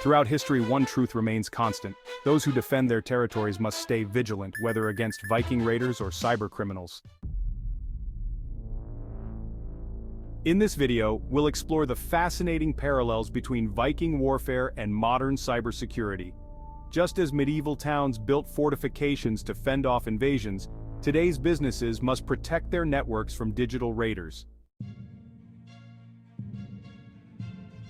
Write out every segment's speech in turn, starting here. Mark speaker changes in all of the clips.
Speaker 1: Throughout history, one truth remains constant. Those who defend their territories must stay vigilant, whether against Viking raiders or cybercriminals. In this video, we'll explore the fascinating parallels between Viking warfare and modern cybersecurity. Just as medieval towns built fortifications to fend off invasions, today's businesses must protect their networks from digital raiders.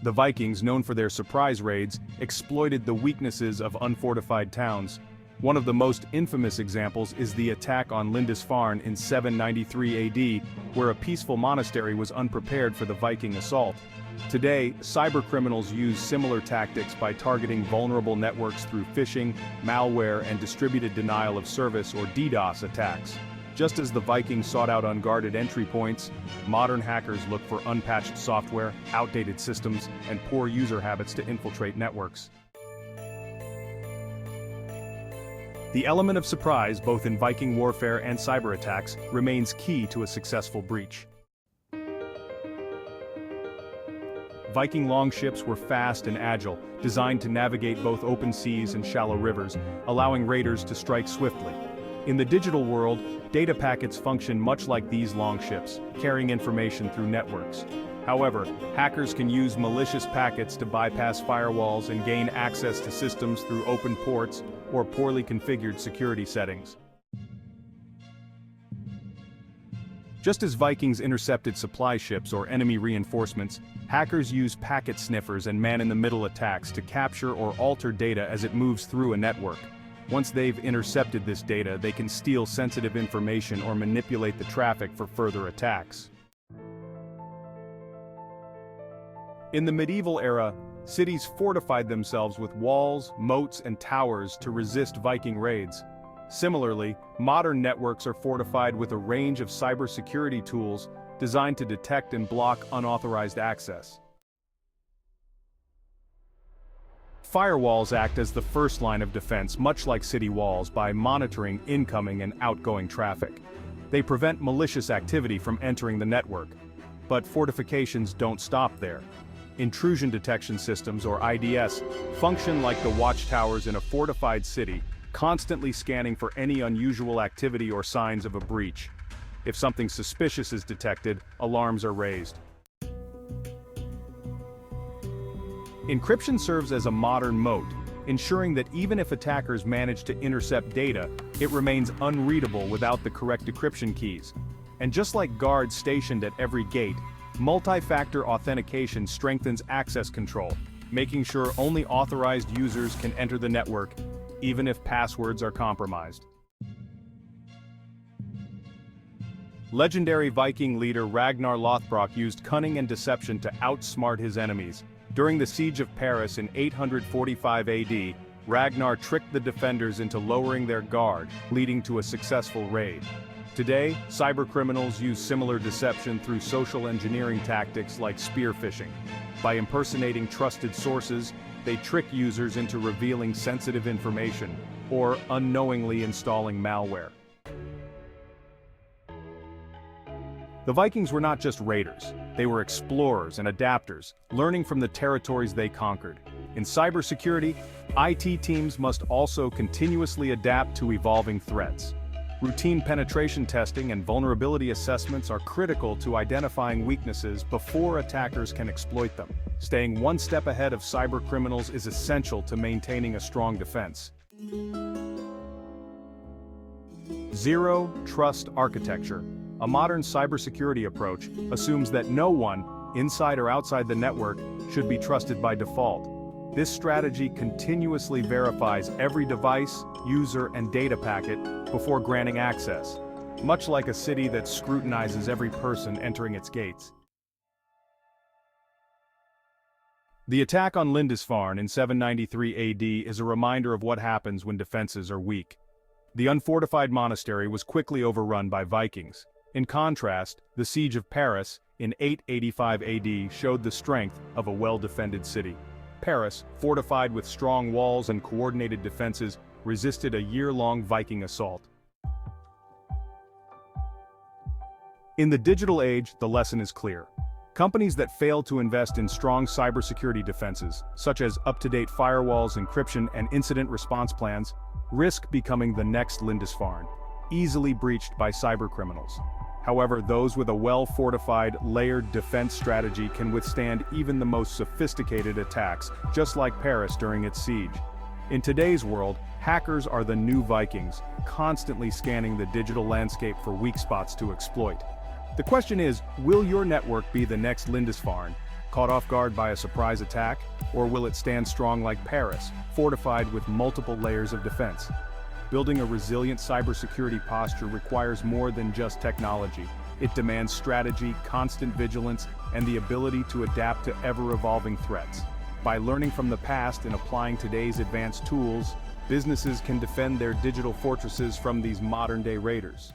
Speaker 1: The Vikings, known for their surprise raids, exploited the weaknesses of unfortified towns. One of the most infamous examples is the attack on Lindisfarne in 793 AD, where a peaceful monastery was unprepared for the Viking assault. Today, cybercriminals use similar tactics by targeting vulnerable networks through phishing, malware, and distributed denial of service or DDoS attacks. Just as the Vikings sought out unguarded entry points, modern hackers look for unpatched software, outdated systems, and poor user habits to infiltrate networks. The element of surprise, both in Viking warfare and cyberattacks, remains key to a successful breach. Viking longships were fast and agile, designed to navigate both open seas and shallow rivers, allowing raiders to strike swiftly. In the digital world, data packets function much like these longships, carrying information through networks. However, hackers can use malicious packets to bypass firewalls and gain access to systems through open ports or poorly configured security settings. Just as Vikings intercepted supply ships or enemy reinforcements, hackers use packet sniffers and man-in-the-middle attacks to capture or alter data as it moves through a network. Once they've intercepted this data, they can steal sensitive information or manipulate the traffic for further attacks. In the medieval era, cities fortified themselves with walls, moats, and towers to resist Viking raids. Similarly, modern networks are fortified with a range of cybersecurity tools designed to detect and block unauthorized access. Firewalls act as the first line of defense, much like city walls, by monitoring incoming and outgoing traffic. They prevent malicious activity from entering the network. But fortifications don't stop there. Intrusion detection systems, or IDS, function like the watchtowers in a fortified city, constantly scanning for any unusual activity or signs of a breach. If something suspicious is detected, alarms are raised. Encryption serves as a modern moat, ensuring that even if attackers manage to intercept data, it remains unreadable without the correct decryption keys. And just like guards stationed at every gate, multi-factor authentication strengthens access control, making sure only authorized users can enter the network, even if passwords are compromised. Legendary Viking leader Ragnar Lothbrok used cunning and deception to outsmart his enemies. During the siege of Paris in 845 AD, Ragnar tricked the defenders into lowering their guard, leading to a successful raid. Today, cybercriminals use similar deception through social engineering tactics like spear phishing. By impersonating trusted sources, they trick users into revealing sensitive information, or unknowingly installing malware. The Vikings were not just raiders, they were explorers and adapters, learning from the territories they conquered. In cybersecurity, IT teams must also continuously adapt to evolving threats. Routine penetration testing and vulnerability assessments are critical to identifying weaknesses before attackers can exploit them. Staying one step ahead of cybercriminals is essential to maintaining a strong defense. Zero Trust Architecture. A modern cybersecurity approach assumes that no one, inside or outside the network, should be trusted by default. This strategy continuously verifies every device, user, and data packet before granting access, much like a city that scrutinizes every person entering its gates. The attack on Lindisfarne in 793 AD is a reminder of what happens when defenses are weak. The unfortified monastery was quickly overrun by Vikings. In contrast, the siege of Paris in 885 AD showed the strength of a well-defended city. Paris, fortified with strong walls and coordinated defenses, resisted a year-long Viking assault. In the digital age, the lesson is clear. Companies that fail to invest in strong cybersecurity defenses, such as up-to-date firewalls, encryption, and incident response plans, risk becoming the next Lindisfarne, easily breached by cybercriminals. However, those with a well-fortified, layered defense strategy can withstand even the most sophisticated attacks, just like Paris during its siege. In today's world, hackers are the new Vikings, constantly scanning the digital landscape for weak spots to exploit. The question is, will your network be the next Lindisfarne, caught off guard by a surprise attack, or will it stand strong like Paris, fortified with multiple layers of defense? Building a resilient cybersecurity posture requires more than just technology. It demands strategy, constant vigilance, and the ability to adapt to ever-evolving threats. By learning from the past and applying today's advanced tools, businesses can defend their digital fortresses from these modern-day raiders.